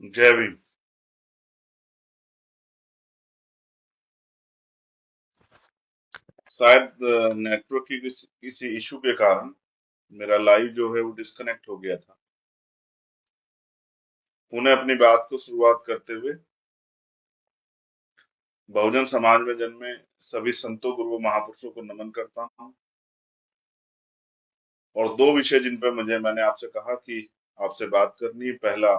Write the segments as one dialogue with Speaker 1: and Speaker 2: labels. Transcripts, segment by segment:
Speaker 1: जय भीम। शायद नेटवर्क की किसी इशू के कारण मेरा लाइव जो है वो डिस्कनेक्ट हो गया था। पुनः अपनी बात को शुरुआत करते हुए बहुजन समाज में जन्मे सभी संतों गुरुओं महापुरुषों को नमन करता हूँ। और दो विषय जिन पर मैंने आपसे कहा कि आपसे बात करनी है, पहला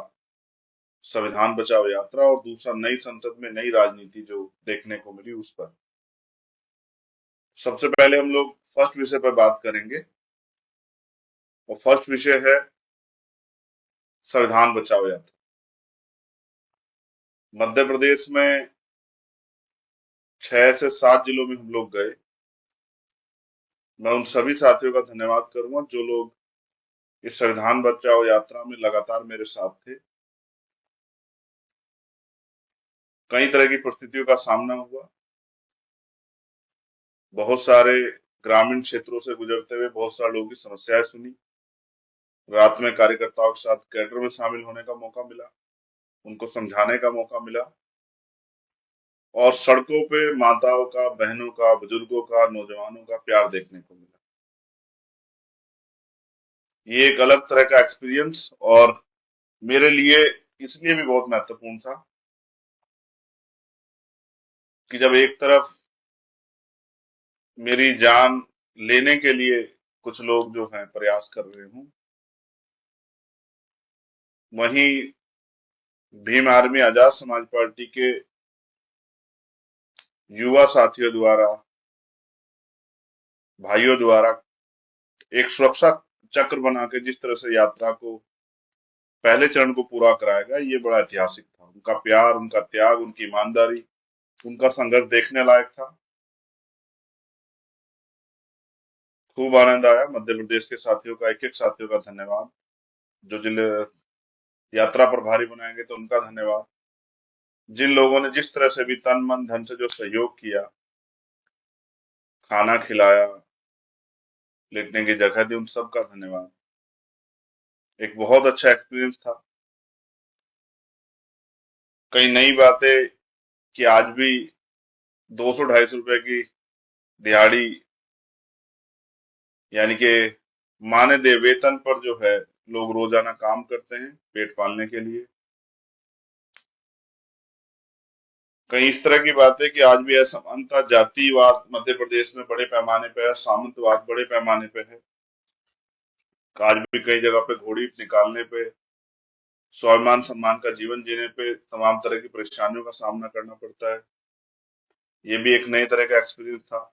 Speaker 1: संविधान बचाओ यात्रा और दूसरा नई संसद में नई राजनीति जो देखने को मिली उस पर। सबसे पहले हम लोग फर्स्ट विषय पर बात करेंगे और फर्स्ट विषय है संविधान बचाओ यात्रा। मध्य प्रदेश में 6 से 7 जिलों में हम लोग गए। मैं उन सभी साथियों का धन्यवाद करूंगा जो लोग इस संविधान बचाओ यात्रा में लगातार मेरे साथ थे। कई तरह की परिस्थितियों का सामना हुआ। बहुत सारे ग्रामीण क्षेत्रों से गुजरते हुए बहुत सारे लोगों की समस्याएं सुनी। रात में कार्यकर्ताओं के साथ कैडर में शामिल होने का मौका मिला, उनको समझाने का मौका मिला और सड़कों पे माताओं का, बहनों का, बुजुर्गों का, नौजवानों का प्यार देखने को मिला। ये एक अलग तरह का एक्सपीरियंस और मेरे लिए इसलिए भी बहुत महत्वपूर्ण था कि जब एक तरफ मेरी जान लेने के लिए कुछ लोग जो हैं प्रयास कर रहे हूं, वहीं भीम आर्मी आजाद समाज पार्टी के युवा साथियों द्वारा, भाइयों द्वारा एक सुरक्षा चक्र बना के जिस तरह से यात्रा को पहले चरण को पूरा कराया गया, ये बड़ा ऐतिहासिक था। उनका प्यार, उनका त्याग, उनकी ईमानदारी, उनका संघर्ष देखने लायक था। खूब आनंद आया। मध्य प्रदेश के साथियों का, एक एक साथियों का धन्यवाद। जो जिले यात्रा प्रभारी बनाए गए तो उनका धन्यवाद। जिन लोगों ने जिस तरह से भी तन मन धन से जो सहयोग किया, खाना खिलाया, लेटने की जगह दी, उन सब का धन्यवाद। एक बहुत अच्छा एक्सपीरियंस था। कई नई बातें कि आज भी 200-250 रुपए की दिहाड़ी, यानी कि मानदेय वेतन पर जो है लोग रोजाना काम करते हैं पेट पालने के लिए। कई इस तरह की बातें कि आज भी असमानता, जातिवाद मध्य प्रदेश में बड़े पैमाने पे है, सामंतवाद बड़े पैमाने पे है। आज भी कई जगह पे घोड़ी निकालने पे, स्वाभिमान सम्मान का जीवन जीने पे तमाम तरह की परेशानियों का सामना करना पड़ता है। ये भी एक नए तरह का एक्सपीरियंस था।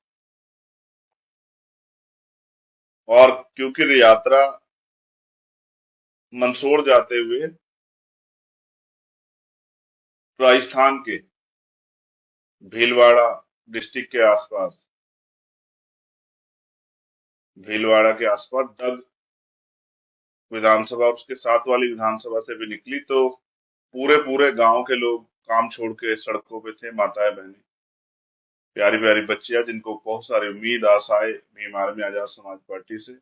Speaker 1: और क्योंकि यात्रा मंदसौर जाते हुए राजस्थान के भीलवाड़ा डिस्ट्रिक्ट के आसपास, भीलवाड़ा के आसपास डग विधानसभा और उसके साथ वाली विधानसभा से भी निकली, तो पूरे पूरे गांव के लोग काम छोड़ के सड़कों पे थे। माताएं, बहनें, प्यारी प्यारी बच्चियां, जिनको बहुत सारी उम्मीद, आशाएं भीम आर्मी आजाद समाज पार्टी से।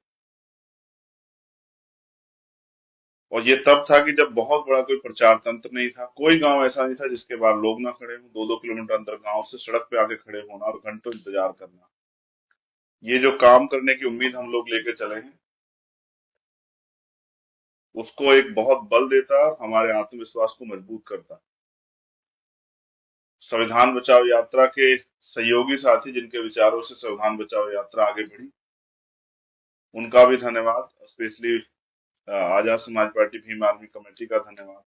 Speaker 1: और ये तब था कि जब बहुत बड़ा कोई प्रचार तंत्र नहीं था। कोई गांव ऐसा नहीं था जिसके बाहर लोग ना खड़े हों। 2-2 किलोमीटर अंदर गांव से सड़क पे आके खड़े होना और घंटों इंतजार करना, ये जो काम करने की उम्मीद हम लोग लेके चले हैं, उसको एक बहुत बल देता और हमारे आत्मविश्वास को मजबूत करता। संविधान बचाओ यात्रा के सहयोगी साथी जिनके विचारों से संविधान बचाओ यात्रा आगे बढ़ी, उनका भी धन्यवाद। Specially Azad Samaj party Bhim army committee का धन्यवाद।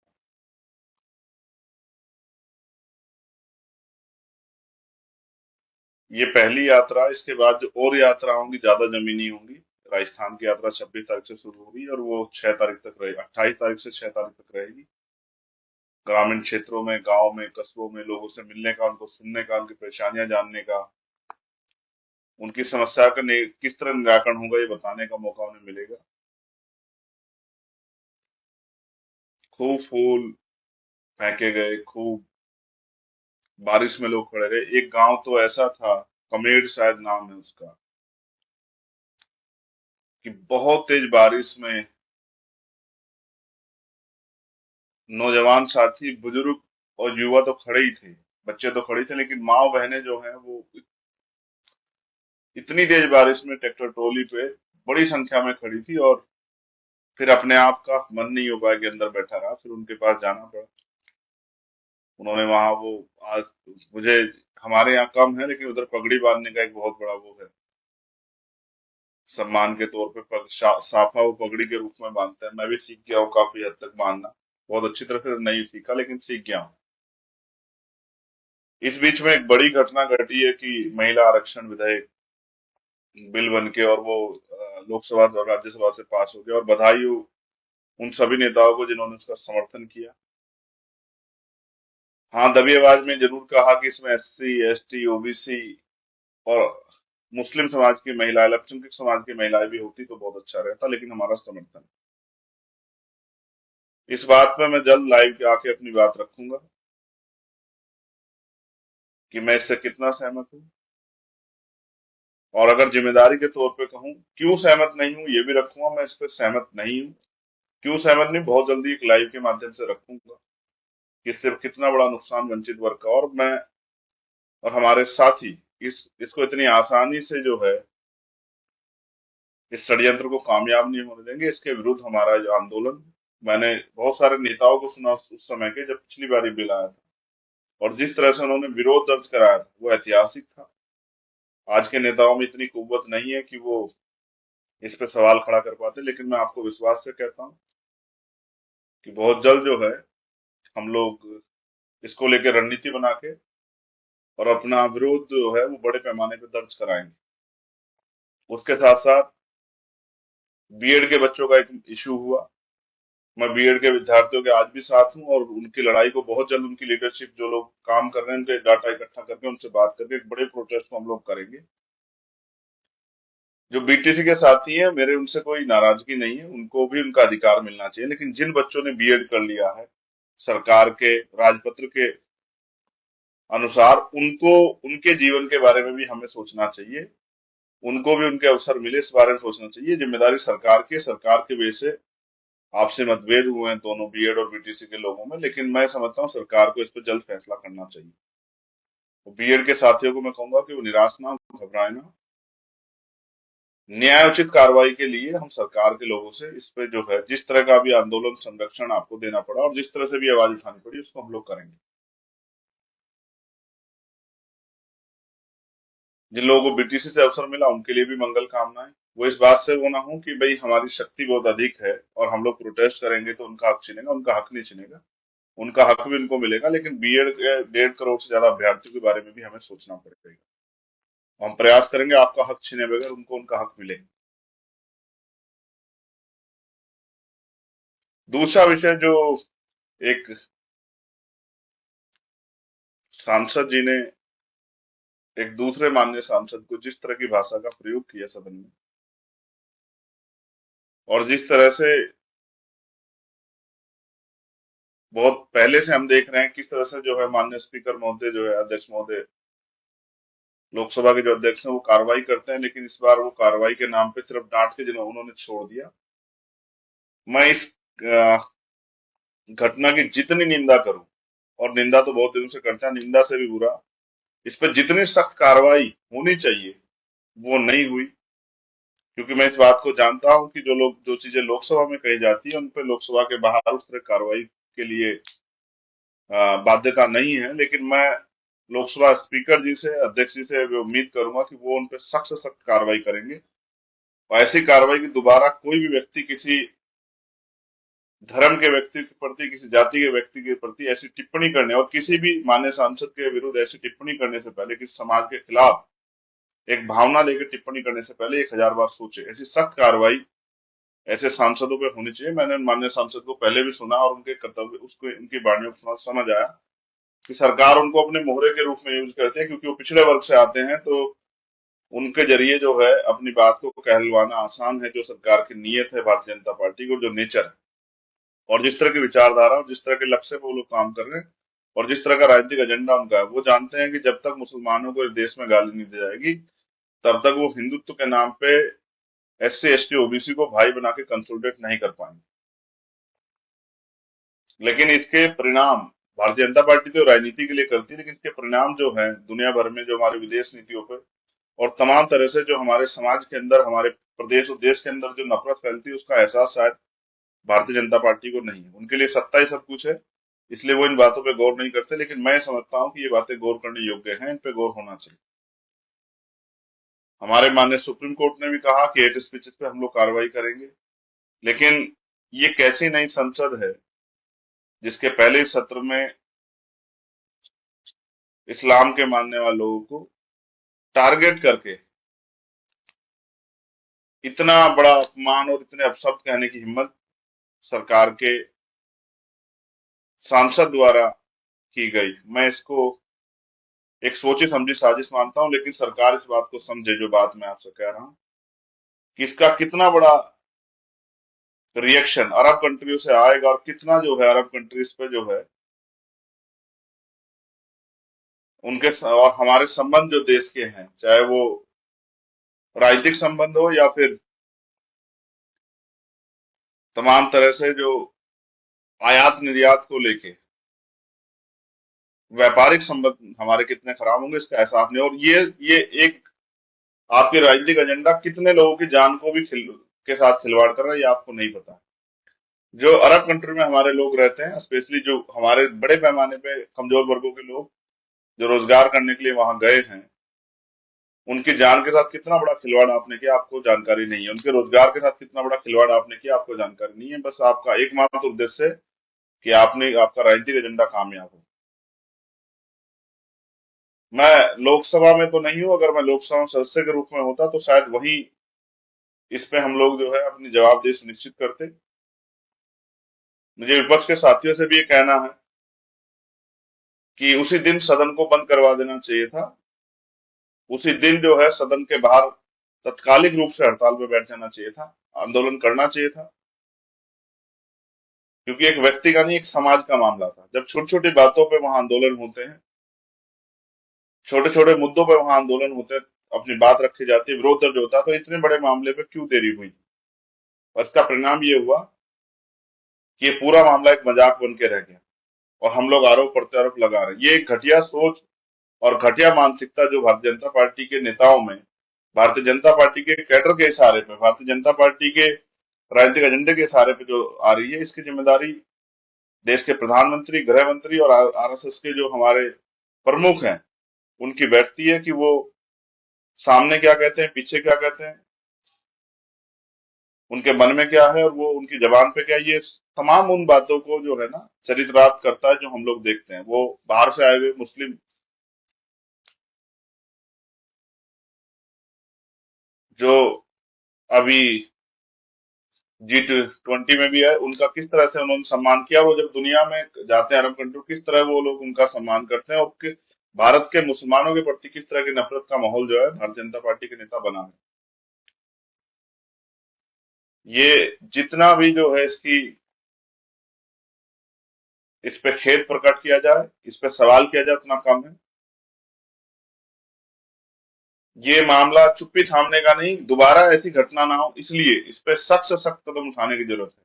Speaker 1: ये पहली यात्रा, इसके बाद जो और यात्रा होंगी ज्यादा जमीनी होंगी। राजस्थान की यात्रा 26 तारीख से शुरू होगी और वो 6 तारीख तक रहेगी, 28 तारीख से 6 तारीख तक रहेगी। ग्रामीण क्षेत्रों में, गांव में, कस्बों में लोगों से मिलने का, उनको सुनने का, उनकी परेशानियां जानने का, उनकी समस्या का किस तरह निराकरण होगा ये बताने का मौका उन्हें मिलेगा। खूब फूल फेंके गए, खूब बारिश में लोग खड़े रहे। एक गांव तो ऐसा था, कमेर शायद नाम है उसका, कि बहुत तेज बारिश में नौजवान साथी, बुजुर्ग और युवा तो खड़े ही थे, बच्चे तो खड़े थे, लेकिन माँ बहनें जो हैं वो इतनी तेज बारिश में ट्रैक्टर ट्रॉली पे बड़ी संख्या में खड़ी थी, और फिर अपने आप का मन नहीं हो पाया कि अंदर बैठा रहा, फिर उनके पास जाना पड़ा। उन्होंने वहां वो आज मुझे हमारे यहाँ कम है, लेकिन उधर पगड़ी बांधने का एक बहुत बड़ा वो है, सम्मान के तौर पे साफा वो पगड़ी के रूप में बांधते हैं। मैं भी सीख गया हूँ काफी हद तक बांधना, बहुत अच्छी तरह से नहीं सीखा लेकिन सीख गया हूँ। इस बीच में एक बड़ी घटना घटी है कि महिला आरक्षण विधेयक बिल बन के और वो लोकसभा और राज्यसभा से पास हो गया, और बधाई हो उन सभी नेताओं को जिन्होंने उसका समर्थन किया। हाँ, दबी आवाज में जरूर कहा कि इसमें एससी, एसटी, ओबीसी और मुस्लिम समाज की महिला, अल्पसंख्यक समाज की महिलाएं भी होती तो बहुत अच्छा रहता, लेकिन हमारा समर्थन, इस बात पे मैं जल्द लाइव के आके अपनी बात रखूंगा कि मैं इससे कितना सहमत हूँ। और अगर जिम्मेदारी के तौर पे कहूँ क्यों सहमत नहीं हूँ, ये भी रखूंगा। मैं इस पे सहमत नहीं हूँ, क्यों सहमत नहीं, बहुत जल्दी एक लाइव के माध्यम से रखूंगा कि इससे कितना बड़ा नुकसान वंचित वर्ग का, और मैं और हमारे साथी इसको इतनी आसानी से जो है इस षड्यंत्र को कामयाब नहीं होने देंगे। इसके विरुद्ध हमारा जो आंदोलन, मैंने बहुत सारे नेताओं को सुना उस समय के, जब पिछली बार ये बिल आया था, और जिस तरह से उन्होंने विरोध दर्ज कराया था वो ऐतिहासिक था। आज के नेताओं में इतनी कुव्वत नहीं है कि वो इस पे सवाल खड़ा कर पाते, लेकिन मैं आपको विश्वास से कहता हूँ कि बहुत जल्द जो है हम लोग इसको लेकर रणनीति बना के और अपना विरोध जो है वो बड़े पैमाने पर दर्ज कराएंगे। उसके साथ साथ बीएड के बच्चों का एक इशू हुआ। मैं बीएड के विद्यार्थियों के आज भी साथ हूँ, और उनकी लड़ाई को बहुत जल्द उनकी लीडरशिप जो लोग काम कर रहे हैं उनके डाटा इकट्ठा करके उनसे बात करके एक बड़े प्रोटेस्ट को हम लोग करेंगे। जो बीटीसी के साथी हैं, मेरे उनसे कोई नाराजगी नहीं है, उनको भी उनका अधिकार मिलना चाहिए, लेकिन जिन बच्चों ने बीएड कर लिया है सरकार के राजपत्र के अनुसार, उनको उनके जीवन के बारे में भी हमें सोचना चाहिए, उनको भी उनके अवसर मिले इस बारे में सोचना चाहिए। जिम्मेदारी सरकार की, सरकार के वजह से आपसे मतभेद हुए हैं दोनों बीएड और बीटीसी के लोगों में, लेकिन मैं समझता हूँ सरकार को इस पर जल्द फैसला करना चाहिए। तो बीएड के साथियों को मैं कहूंगा कि वो निराश ना हो, घबराए ना, न्यायोचित कार्रवाई के लिए हम सरकार के लोगों से इस पे जो है जिस तरह का भी आंदोलन संरक्षण आपको देना पड़ा और जिस तरह से भी आवाज उठानी पड़ी उसको हम लोग करेंगे। जिन लोगों को बीटीसी से अवसर मिला उनके लिए भी मंगल कामनाएं। वो इस बात से वो ना हो कि भाई हमारी शक्ति बहुत अधिक है और हम लोग प्रोटेस्ट करेंगे तो उनका हक छीनेगा, उनका हक नहीं छीनेगा, उनका हक भी उनको मिलेगा, लेकिन बीएड के 1.5 करोड़ से ज्यादा अभ्यर्थियों के बारे में भी हमें सोचना पड़ेगा। हम प्रयास करेंगे आपका हक छीने बगैर उनको उनका हक मिले। दूसरा विषय जो एक सांसद जी ने एक दूसरे माननीय सांसद को जिस तरह की भाषा का प्रयोग किया सदन में, और जिस तरह से बहुत पहले से हम देख रहे हैं किस तरह से जो है माननीय स्पीकर महोदय जो है अध्यक्ष महोदय लोकसभा के जो अध्यक्ष हैं वो कार्रवाई करते हैं, लेकिन इस बार वो कार्रवाई के नाम पे सिर्फ डांट के जिन्होंने उन्होंने छोड़ दिया। मैं इस अ, घटना की जितनी निंदा करूं, और निंदा तो बहुत दिनों से करता है, निंदा से भी बुरा, इस पर जितनी सख्त कार्रवाई होनी चाहिए वो नहीं हुई, क्योंकि मैं इस बात को जानता हूं कि जो चीजें लोकसभा में कही जाती है उन पर लोकसभा के बाहर उस पर कार्रवाई के लिए बाध्यता नहीं है। लेकिन मैं लोकसभा स्पीकर जी से, अध्यक्ष जी से भी उम्मीद करूंगा कि वो उन पर सख्त से सख्त कार्रवाई करेंगे, और ऐसी कार्रवाई की दोबारा कोई भी व्यक्ति किसी धर्म के व्यक्ति के प्रति, किसी जाति के व्यक्ति के प्रति ऐसी टिप्पणी करने, और किसी भी मान्य सांसद के विरुद्ध ऐसी टिप्पणी करने से पहले, किसी समाज के खिलाफ एक भावना लेकर टिप्पणी करने से पहले 1000 बार सोचे। ऐसी सख्त कार्रवाई ऐसे सांसदों पे होनी चाहिए। मैंने माननीय सांसद को पहले भी सुना और उनके कर्तव्य उसको उनकी वाणियों को सुना, समझ आया कि सरकार उनको अपने मोहरे के रूप में यूज करती है, क्योंकि वो पिछड़े वर्ग से आते हैं, तो उनके जरिए जो है अपनी बात को कहलवाना आसान है। जो सरकार की नीयत है भारतीय जनता पार्टी की, और जो नेचर है और जिस तरह की विचारधारा और जिस तरह के लक्ष्य पे वो लोग काम कर रहे हैं और जिस तरह का राजनीतिक एजेंडा उनका है, वो जानते हैं कि जब तक मुसलमानों को इस देश में गाली नहीं दी जाएगी तब तक वो हिंदुत्व के नाम पे एससी, एसटी, ओबीसी को भाई बना के कंसोलिडेट नहीं कर पाएंगे। लेकिन इसके परिणाम, भारतीय जनता पार्टी तो राजनीति के लिए करती है, लेकिन इसके परिणाम जो है दुनिया भर में, जो हमारी विदेश नीतियों पर और तमाम तरह से जो हमारे समाज के अंदर, हमारे प्रदेश और देश के अंदर जो नफरत फैलती है, उसका एहसास शायद भारतीय जनता पार्टी को नहीं है। उनके लिए सत्ता ही सब कुछ है, इसलिए वो इन बातों पे गौर नहीं करते। लेकिन मैं समझता हूँ कि ये बातें गौर करने योग्य हैं, इन पे गौर होना चाहिए। हमारे माननीय सुप्रीम कोर्ट ने भी कहा कि हेट स्पीचेस पे हम लोग कार्रवाई करेंगे, लेकिन ये कैसी नई संसद है जिसके पहले ही सत्र में इस्लाम के मानने वाले लोगों को टारगेट करके इतना बड़ा अपमान और इतने अपशब्द कहने की हिम्मत सरकार के सांसद द्वारा की गई। मैं इसको एक सोची समझी साजिश मानता हूं, लेकिन सरकार इस बात को समझे, जो बात मैं आपसे कह रहा हूं, कि इसका कितना बड़ा रिएक्शन अरब कंट्रियों से आएगा, और कितना जो है अरब कंट्रीज पे जो है और हमारे संबंध जो देश के हैं, चाहे वो राजनीतिक संबंध हो या फिर तमाम तरह से जो आयात निर्यात को लेके व्यापारिक संबंध हमारे कितने खराब होंगे, इसका एहसास नहीं। और ये एक आपके राजनीतिक एजेंडा कितने लोगों की जान को भी के साथ खिलवाड़ कर रहा है, ये आपको नहीं पता। जो अरब कंट्री में हमारे लोग रहते हैं, स्पेशली जो हमारे बड़े पैमाने पे कमजोर वर्गों के लोग जो रोजगार करने के लिए वहां गए हैं, उनकी जान के साथ कितना बड़ा खिलवाड़ आपने किया, आपको जानकारी नहीं है। उनके रोजगार के साथ कितना बड़ा खिलवाड़ आपने किया, आपको जानकारी नहीं है। बस आपका एकमात्र उद्देश्य है कि आपने आपका राजनीतिक एजेंडा कामयाब हो। मैं लोकसभा में तो नहीं हूं, अगर मैं लोकसभा में सदस्य के रूप में होता तो शायद वही इस पे हम लोग जो है अपनी जवाबदेही सुनिश्चित करते। मुझे विपक्ष के साथियों से भी ये कहना है कि उसी दिन सदन को बंद करवा देना चाहिए था। उसी दिन जो है सदन के बाहर तत्कालिक रूप से हड़ताल पे बैठ जाना चाहिए था, आंदोलन करना चाहिए था। क्योंकि एक व्यक्ति का नहीं, एक समाज का मामला था। जब छोटी छोटी बातों पे वहां आंदोलन होते हैं, छोटे छोटे मुद्दों पे वहां आंदोलन होते हैं, अपनी बात रखी जाती है, विरोध दर्ज होता है, तो इतने बड़े मामले पे क्यों देरी हुई? और इसका परिणाम ये हुआ कि ये पूरा मामला एक मजाक बन के रह गया, और हम लोग आरोप प्रत्यारोप लगा रहे हैं। ये एक घटिया सोच और घटिया मानसिकता जो भारतीय जनता पार्टी के नेताओं में, भारतीय जनता पार्टी के कैडर के इशारे पे, भारतीय जनता पार्टी के राजनीतिक एजेंडे के इशारे पे जो आ रही है, इसकी जिम्मेदारी देश के प्रधानमंत्री, गृह मंत्री और आरएसएस के जो हमारे प्रमुख हैं, उनकी बैठती है कि वो सामने क्या कहते हैं, पीछे क्या कहते हैं, उनके मन में क्या है और वो उनकी जबान पे क्या है। ये तमाम उन बातों को जो है ना चरितार्थ करता है, जो हम लोग देखते हैं। वो बाहर से आए हुए मुस्लिम जो अभी G20 में भी है, उनका किस तरह से उन्होंने सम्मान किया। वो जब दुनिया में जाते हैं अरब कंट्री, किस तरह वो लोग उनका सम्मान करते हैं, और भारत के मुसलमानों के प्रति किस तरह की नफरत का माहौल जो है भारतीय जनता पार्टी के नेता बना है। ये जितना भी जो है इसकी, इस पे खेद प्रकट किया जाए, इस पे सवाल किया जाए, उतना कम है। ये मामला चुप्पी थामने का नहीं, दोबारा ऐसी घटना ना हो, इसलिए इस पे सख्त से सख्त कदम उठाने की जरूरत है।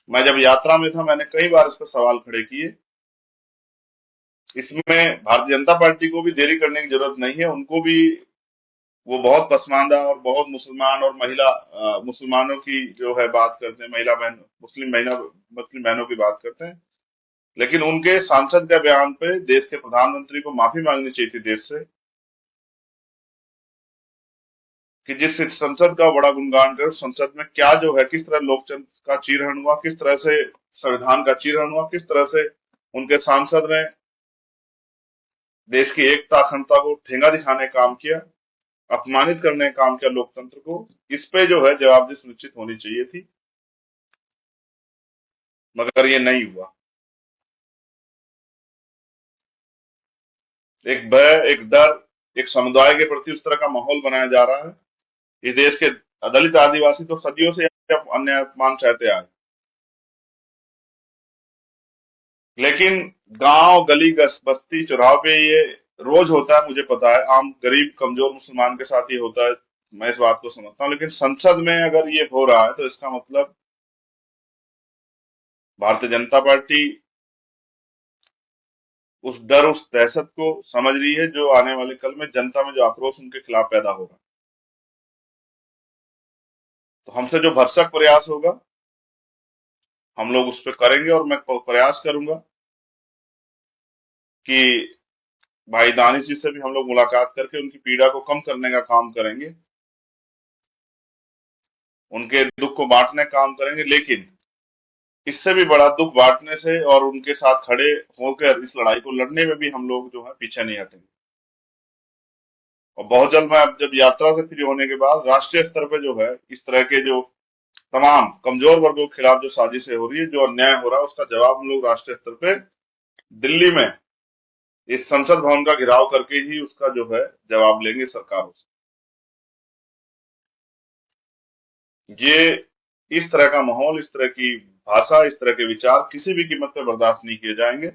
Speaker 1: मैं जब यात्रा में था, मैंने कई बार इस पर सवाल खड़े किए। इसमें भारतीय जनता पार्टी को भी देरी करने की जरूरत नहीं है। उनको भी, वो बहुत पसमानदा और बहुत मुसलमान और महिला मुसलमानों की जो है बात करते हैं, महिला बहन, मुस्लिम बहनों की बात करते हैं। लेकिन उनके सांसद के बयान पे देश के प्रधानमंत्री को माफी मांगनी चाहिए थी देश से, कि जिस संसद का बड़ा गुणगान करे, उस संसद में क्या जो है, किस तरह लोकतंत्र का चीरहरण हुआ, किस तरह से संविधान का चीरहरण हुआ, किस तरह से उनके सांसद ने देश की एकता अखंडता को ठेंगा दिखाने का काम किया, अपमानित करने का काम किया लोकतंत्र को। इस पे जो है जवाबदेही सुनिश्चित होनी चाहिए थी, मगर ये नहीं हुआ। एक भय, एक डर, एक समुदाय के प्रति उस तरह का माहौल बनाया जा रहा है। इस देश के दलित आदिवासी तो सदियों से अन्याय अपमान सहते आए, लेकिन गांव गली बस्ती चौराहों पे ये रोज होता है। मुझे पता है, आम गरीब कमजोर मुसलमान के साथ ये होता है, मैं इस बात को समझता हूँ। लेकिन संसद में अगर ये हो रहा है, तो इसका मतलब भारतीय जनता पार्टी उस डर, उस दहशत को समझ रही है जो आने वाले कल में जनता में जो आक्रोश उनके खिलाफ पैदा होगा। तो हमसे जो भरसक प्रयास होगा हम लोग उस पर करेंगे, और मैं प्रयास करूंगा कि भाई दानिश जी से भी हम लोग मुलाकात करके उनकी पीड़ा को कम करने का काम करेंगे, उनके दुख को बांटने का काम करेंगे। लेकिन इससे भी बड़ा दुख बांटने से और उनके साथ खड़े होकर इस लड़ाई को लड़ने में भी हम लोग जो है पीछे नहीं हटेंगे। और बहुत जल्द मैं अब जब यात्रा से फ्री होने के बाद राष्ट्रीय स्तर पे जो है इस तरह के जो तमाम कमजोर वर्गों के खिलाफ जो साजिशें हो रही है, जो अन्याय हो रहा है, उसका जवाब हम लोग राष्ट्रीय स्तर पे दिल्ली में इस संसद भवन का घेराव करके ही उसका जो है जवाब लेंगे सरकारों से। ये इस तरह का माहौल, इस तरह की भाषा, इस तरह के विचार किसी भी कीमत पर बर्दाश्त नहीं किए जाएंगे।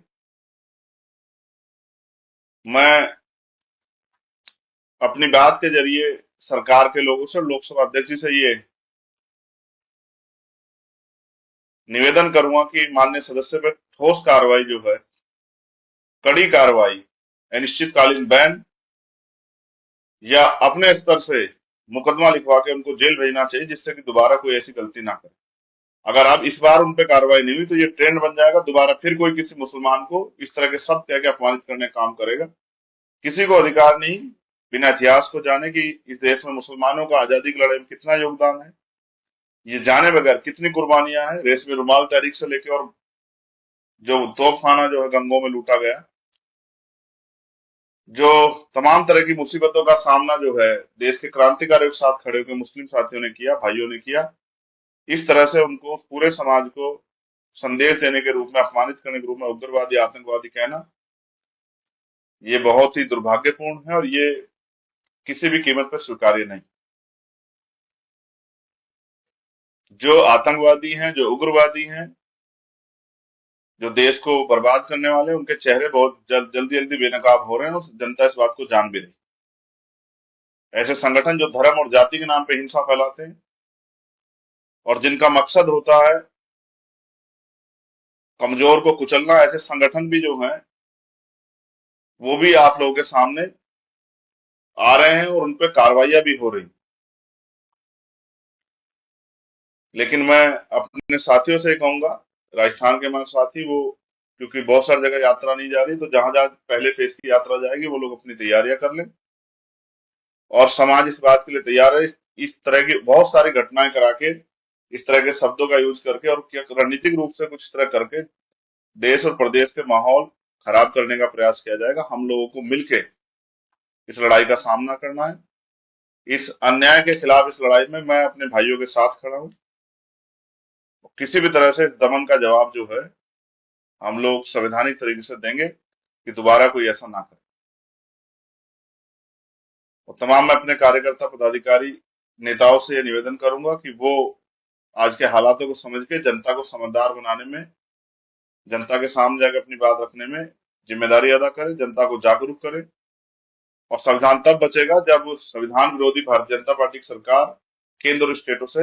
Speaker 1: मैं अपनी बात के जरिए सरकार के लोगों से, लोकसभा अध्यक्ष जी से ये निवेदन करूंगा कि माननीय सदस्य पर ठोस कार्रवाई जो है, कड़ी कार्रवाई, अनिश्चितकालीन बैन या अपने स्तर से मुकदमा लिखवा के उनको जेल भेजना चाहिए, जिससे कि दोबारा कोई ऐसी गलती ना करे। अगर अब इस बार उन पे कार्रवाई नहीं हुई तो ये ट्रेंड बन जाएगा, दोबारा फिर कोई किसी मुसलमान को इस तरह के शब्द कह के अपमानित करने का काम करेगा। किसी को अधिकार नहीं बिना इतिहास को जाने कि इस देश में मुसलमानों का आजादी की लड़ाई में कितना योगदान है, ये जाने बगैर कितनी कुर्बानियां हैं। रेशमी रुमाल तहरीक से लेके और जो तोपखाना जो है गंगों में लूटा गया, जो तमाम तरह की मुसीबतों का सामना जो है देश के क्रांतिकारियों के साथ खड़े होकर मुस्लिम साथियों ने किया, भाइयों ने किया, इस तरह से उनको पूरे समाज को संदेश देने के रूप में, अपमानित करने के रूप में उग्रवादी, आतंकवादी कहना, ये बहुत ही दुर्भाग्यपूर्ण है और ये किसी भी कीमत पर स्वीकार्य नहीं। जो आतंकवादी हैं, जो उग्रवादी हैं, जो देश को बर्बाद करने वाले हैं, उनके चेहरे बहुत जल्दी जल्दी बेनकाब हो रहे हैं और जनता इस बात को जान भी रही। ऐसे संगठन जो धर्म और जाति के नाम पे हिंसा फैलाते हैं और जिनका मकसद होता है कमजोर को कुचलना, ऐसे संगठन भी जो हैं वो भी आप लोगों के सामने आ रहे हैं और उन पे कार्रवाइयां भी हो रही। लेकिन मैं अपने साथियों से कहूंगा, राजस्थान के हमारे साथी, वो क्योंकि बहुत सारी जगह यात्रा नहीं जा रही, तो जहां जहां पहले फेज की यात्रा जाएगी वो लोग अपनी तैयारियां कर लें और समाज इस बात के लिए तैयार है। इस तरह की बहुत सारी घटनाएं करा के, इस तरह के शब्दों का यूज करके और क्या रणनीतिक रूप से कुछ तरह करके देश और प्रदेश के माहौल खराब करने का प्रयास किया जाएगा। हम लोगों को मिलकर इस लड़ाई का सामना करना है। इस अन्याय के खिलाफ इस लड़ाई में मैं अपने भाइयों के साथ खड़ा हूं। किसी भी तरह से दमन का जवाब जो है हम लोग संवैधानिक तरीके से देंगे कि दोबारा कोई ऐसा ना करे। और तमाम मैं अपने कार्यकर्ता, पदाधिकारी, नेताओं से यह निवेदन करूंगा कि वो आज के हालातों को समझ के जनता को समझदार बनाने में, जनता के सामने जाकर अपनी बात रखने में जिम्मेदारी अदा करें, जनता को जागरूक करें। और संविधान तब बचेगा जब संविधान विरोधी भारतीय जनता पार्टी की सरकार केंद्र और स्टेटों से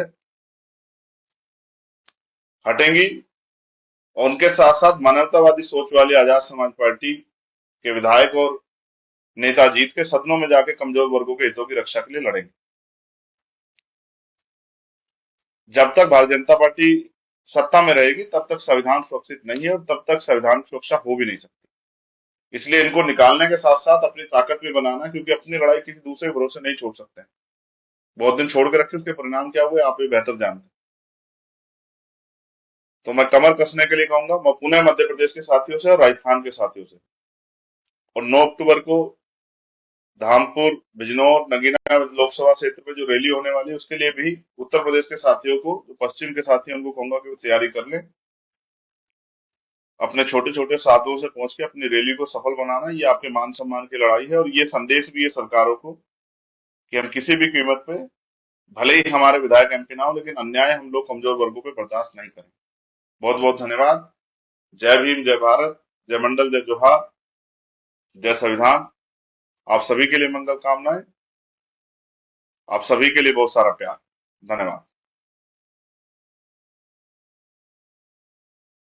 Speaker 1: हटेंगी और उनके साथ साथ मानवतावादी सोच वाली आजाद समाज पार्टी के विधायक और नेता जीत के सदनों में जाके कमजोर वर्गों के हितों की रक्षा के लिए लड़ेंगे। जब तक भारतीय जनता पार्टी सत्ता में रहेगी तब तक संविधान सुरक्षित नहीं है और तब तक संविधान की सुरक्षा हो भी नहीं सकती। इसलिए इनको निकालने के साथ साथ अपनी ताकत भी बनाना, क्योंकि अपनी लड़ाई किसी दूसरे के भरोसे नहीं छोड़ सकते। बहुत दिन छोड़ के रखे, उसके परिणाम क्या हुए आप भी बेहतर जानते हैं। तो मैं कमर कसने के लिए कहूंगा, मैं पुणे मध्य प्रदेश के साथियों से और राजस्थान के साथियों से, और 9 अक्टूबर को धामपुर, बिजनौर, नगीना लोकसभा क्षेत्र में जो रैली होने वाली है उसके लिए भी उत्तर प्रदेश के साथियों को, जो पश्चिम के साथी हैं, उनको कहूंगा कि वो तैयारी कर लें। अपने छोटे छोटे साधुओं से पहुंच के अपनी रैली को सफल बनाना, ये आपके मान सम्मान की लड़ाई है। और ये संदेश भी है सरकारों को कि हम किसी भी कीमत पे, भले ही हमारे विधायक एमपी ना हो, लेकिन अन्याय हम लोग कमजोर वर्गों पे बर्दाश्त नहीं करें। बहुत बहुत धन्यवाद। जय भीम, जय भारत, जय मंडल, जय जोहार, जय संविधान। आप सभी के लिए मंगल कामनाएं, आप सभी के लिए बहुत सारा प्यार। धन्यवाद।